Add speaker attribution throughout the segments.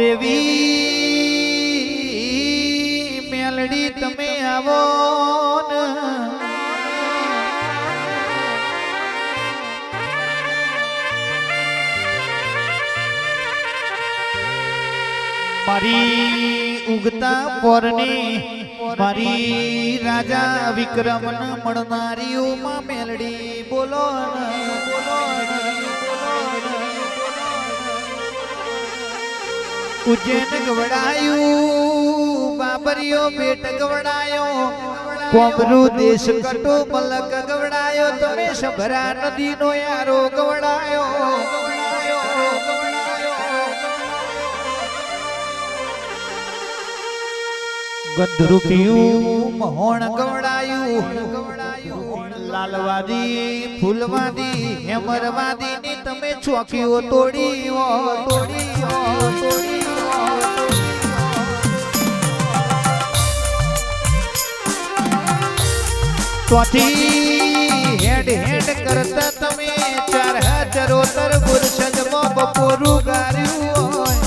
Speaker 1: દેવી મેલડી તમે આવો ને મારી ઉગતા પોરની મારી રાજા વિક્રમન મળનારીઓ માં મેલડી બોલો ઉજ્જૈન ગવડાયું બાબરીઓ બેટ ગવડાયો કોમરૂ દેશ કટો મલક ગવડાયો તમે સભરા નદી નો યારો ગવડાયો ગંધરૂપિયું મહોણ ગવડાયું લાલવાદી ફૂલવાદી હેમરવાદી ની તમે ચોકીઓ તોડી હેડ કરતા તમે 4000 બુરસદમાં બપોરું ગાર્યું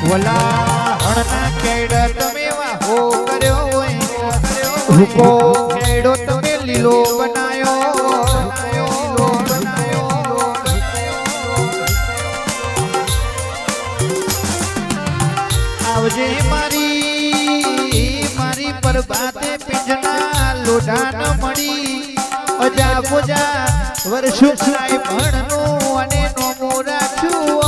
Speaker 1: વલા હણના કેડા તમે વાહો કર્યો હોય રૂપો કેડો તમે લીલો બનાયો આવજે મારી પરબાતે પિંજના લોઢા ન મળી અજા પૂજા વર્ષો થાય ભણનું અને નોમો રાખ્યું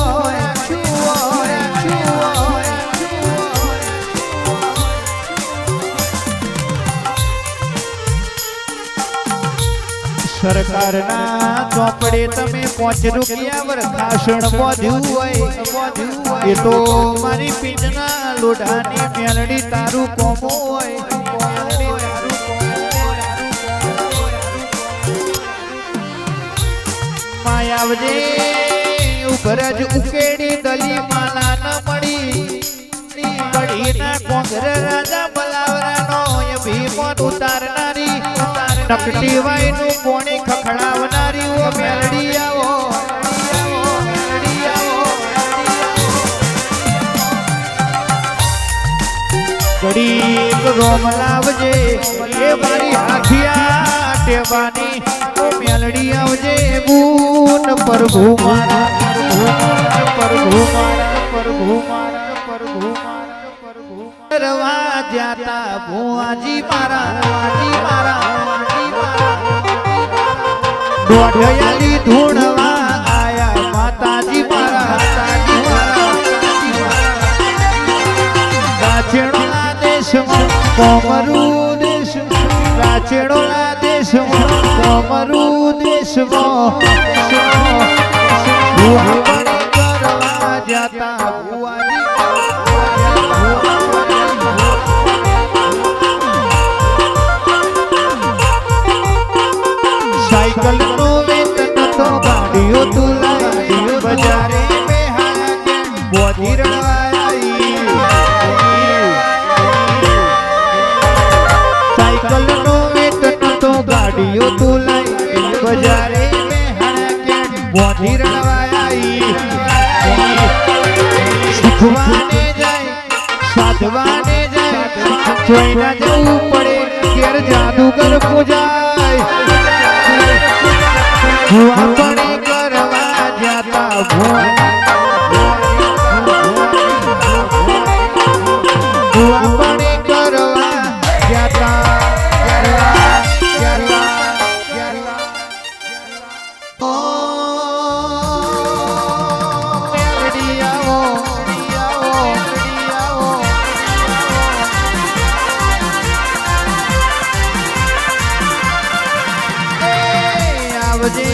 Speaker 1: સરકારના ચોપડે તમે 5 રૂપિયા વરખાસણ બોધ્યું હોય એ તો મારી પીંજના લોઢાની મેલડી તારું કોમો હોય માયાવજે ઉભરજ ઉકેડી દલી માલા ન મળી કડીના કોંગર રાજા બલાવરાનો ભીમોત ઉતારનારી નકટી વાયનું કોણી ખખડાવનારી ઓ મેલડી આવો ગરીબ રોમ લાવજે એ મારી હાથિયા ટેવાની ઓ મેલડી આવજે બૂન પ્રભુ મારા રવા જાતા ભુવાજી મારા દોઢયાલી ધૂણવા આયા માતાજી મારા રાચેડોના દેશમાં કોમરૂ દેશ રાચેડોના દેશમાં કોમરૂ દેશમાં કરવા જાતા ભુવાજી સાયકલ નો વેતન તો ગાડીઓ તુલાડીઓ બજારે બેહાયા કે બોધી રણવાઈ સાયકલ નો વેતન તો ગાડીઓ તુલાઈ બજારે બેહાયા કે બોધી રણવાઈ શીખવાને જાય સાધવાને જાય જોઈના જવું પડે ઘેર જાદુગર પૂજાય ભુવાપણે કરવા જાતા ભુવાપણે કરવા જાતા મેલડી આવો આવજે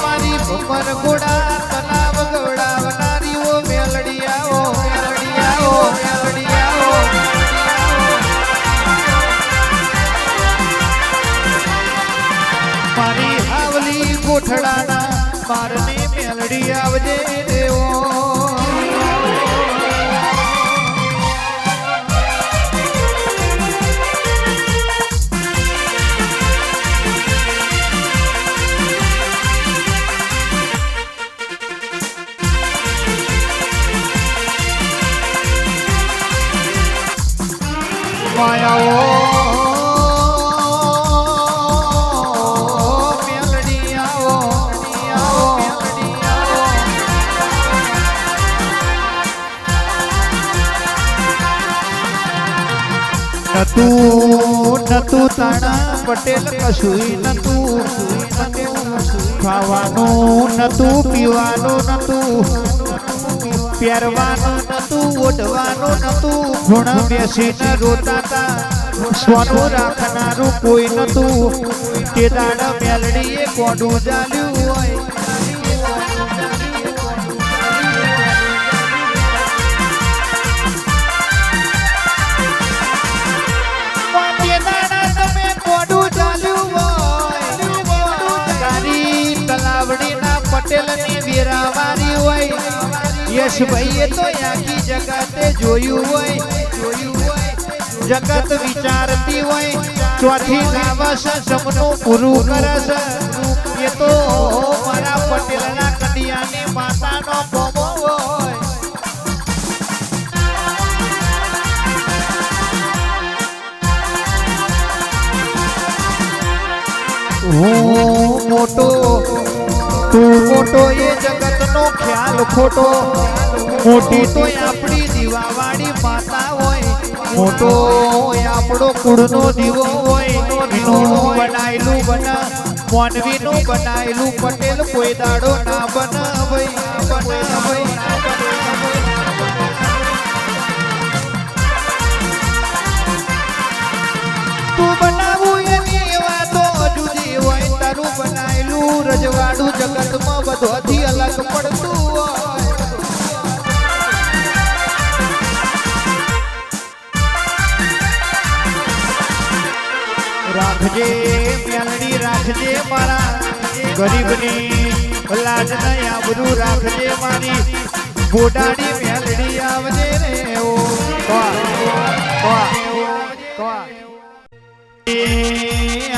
Speaker 1: મારી ભમર ઘોડા તલાવ ગવડાવનારી ઓ મેલડી આવો મારી હાવલી કોઠડાના મારને મેલડી આવજે દેવો મેલડી આવો નતું તાણા પટેલ કશું નતું ખાવાનું નતું પીવાનું નતું પહેરવાનું નતું ઓઢવાનું નતું ઘોડા બેસીને રોતા તા સોનું રાખનારું કોઈ નતું તે દાડા મેલડીએ કોડું ચાલ્યું હોય પટેલની વેરાવારી હોય યશભાઈએ તો આખી જગતે જોયું હોય જગત વિચારતી હોય ચોથી લાવસ સપનું પૂરું કરસ એ તો મારા પટેલના કડિયાની માતાનો કોમો હોય હું મોટો તું મોટો એ જગતનો ખ્યાલ ખોટો મોટી તો આપણી દીવાવાળી માતા હોય મોટો આપણો કુળનો દીવો હોય એનું બનાયેલું બના મોનવીનું બનાયેલું પટેલ કોઈ દાડો ના બનાવે તું બનાવું એની વાતો જુદી હોય તારું બનાયેલું રજવાડું જગતમાં બધોથી અલગ પડતું હોય રાખજે મેલડી રાખજે મારા ગરીબની લાજ નહીં આબરૂ રાખજે મારી બોડાડી મેલડી આવજે રે ઓ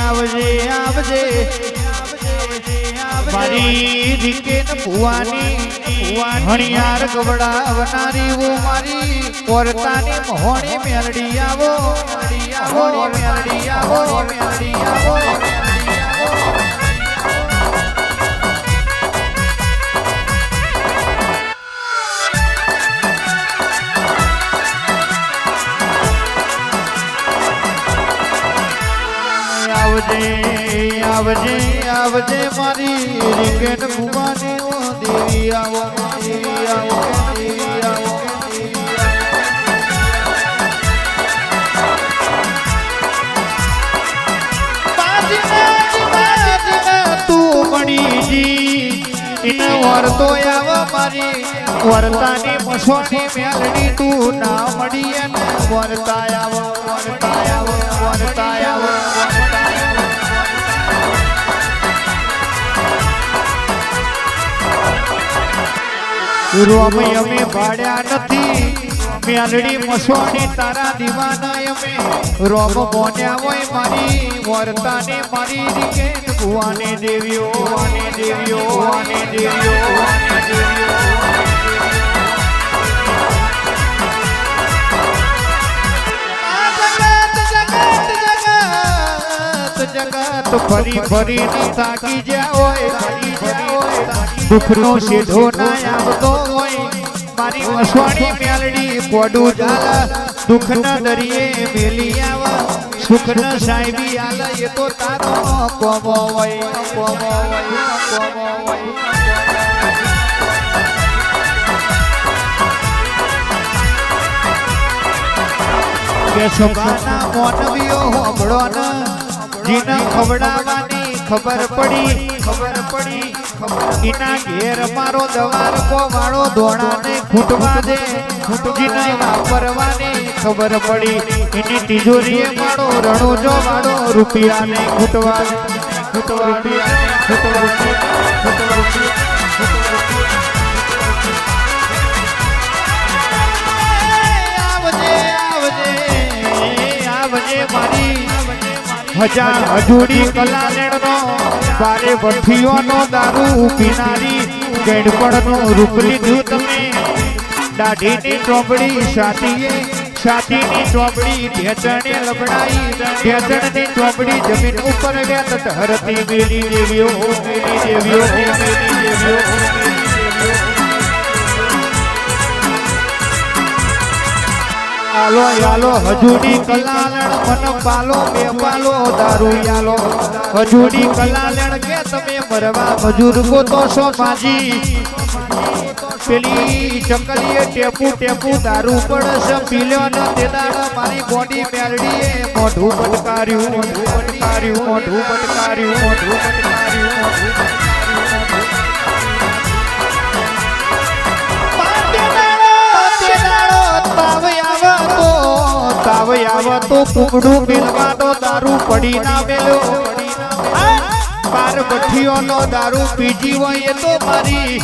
Speaker 1: આવજે આવજે મારી રીકેન ભુવાની હણિયાર ગવડાવનારી ઓ મારી પોરતાની મોહણી મેલડી આવો મેલડી આવો મેલડી આવો આવજે આવજે મારી રીકેન ભુવાની ઓ દેવી આવો દેવી આવો દેવી આવો તું મણીજી ઇને વરતો આવ મારી વરતાની મસોની મેલડી તું ના મળી અને વરતા આવ વરતા આવ વરતા આવ રોમ અમે ભાડ્યા નથી મેલડી મસોની તારા દીવાના અમે રોમ મોન્યા હોય મારી વર્તાને મારી રીકેન ભુવાને દેવીઓ વાને દેવીઓ વાને દેવીઓ વાને દેવીઓ જગત ફરી ફરી થાકી જ્યાં હોય ફરી જ્યાં હોય દુઃખનો સીધો ના આવતો હોય મારી વસવાણી મેલડી પોડું ઝાલા દુઃખના દરિયે મેલી આવા સુખના સાહેબી આલા એ તો તારો કોમો હોય કોમો હોય કોમો હોય કે સભાના મોનવીઓ હોબળો ના જીના ખવડાવવાની ખબર પડી એના ઘેર મારો દવાર કો વાળો દોણાને ખૂટવા દે જીના વાપરવાની ખબર પડી એની તિજોરીએ મારો રણોજો વાળો રૂપિયાને ખૂટવા દે આવજે મારી હજાર હજુડી કલાલેણનો બારે ભઠ્ઠીઓનો દારૂ પીનારી ગેડપણનો રૂપ લીધું તમે દાઢીની ચોપડી સાતીએ છાતીની ચોપડી ઢેચણે લબડાઈ ઢેચણની ચોપડી જમીન ઉપર વેત ધરતી મેલી દેવીઓ મેલી દેવીઓ મેલી દેવીઓ આલો યાલો હજુડી કલાલણ મન પાલો બે પાલો દારૂ યાલો હજુડી કલાલણ કે તમે મરવા મજૂર ગોતો છો માજી પેલી ચકલીએ ટેપુ ટેપુ દારૂ પડશે પીલ્યો ન તે દાડા મારી બોડી મેલડીએ મોઢું પટકાર્યું મોઢું પટકાર્યું મોઢું પટકાર્યું મોઢું પટકાર્યું તાવ આવતો કુકડું મિલવાનો દારૂ પડી ના મેલ્યો બાર બઠીઓનો દારૂ પીજી હોય એ તો મારી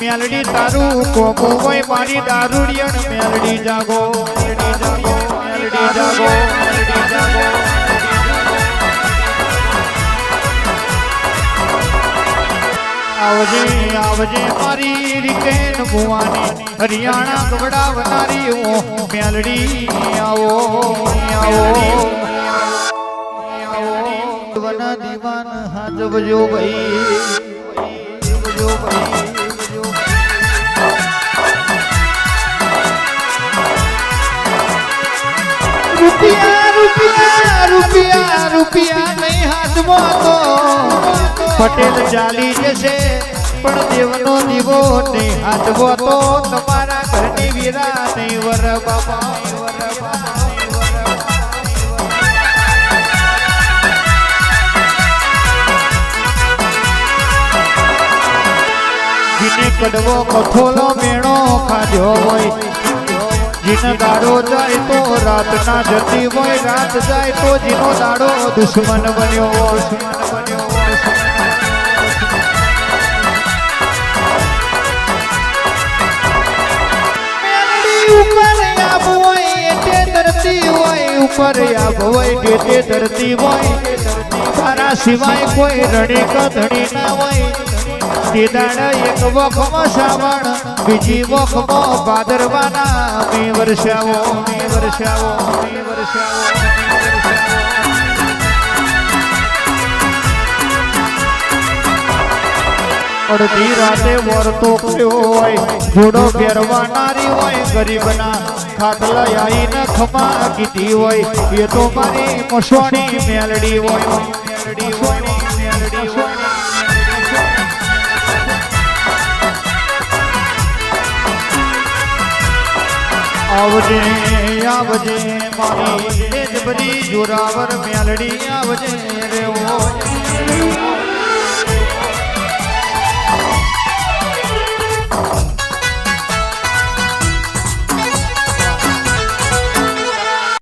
Speaker 1: મેલડી તારું કોમું હોય મારી દારૂડિયણ મેલડી જાગો મેલડી જાગો મેલડી જાગો મેલડી જાગો આવજે આવજે મારી રીકેન ભુવાની હરિયાણા ગવડાવનારી ઓ મેલડી આવો આવો વન દીવાન હાજવજો ભાઈ જો ભાઈ રૂપિયા રૂપિયા રૂપિયા રૂપિયા નહીં હાથમાં તો પટેલ ચાલી જશે પણ દેવનો દીવો નહીં હાથવો તો તમારા ઘરની વીરા નહીં વર બાપા જીને કડવો કઠોલો મેણો ખાધ્યો હોય જીને દાડો જાય તો રાત ના જતી હોય રાત જાય તો જીનો દાડો દુશ્મન બન્યો દુશ્મન બન્યો ઉપર આબ હોય તે ધરતી હોય તારા સિવાય કોઈ રણી કધણી ના હોય તે દાડા એક વખમાં શ્રાવણ બીજી વખમાં ભાદરવાના મે વર્ષાવો મે વર્ષાવો મે વર્ષાવો અડધી રાતે વર્તો કર્યો હોય જોડો ફેરવાનારી હોય ગરીબના ખાટલા આઈને ખમા કીધી હોય એ તો મારી મસોણી મેલડી હોય મેલડી હોય મેલડી હોય આવજે આવજે મારી તેજ બધી જોરાવર મેલડી આવજે રે ઓ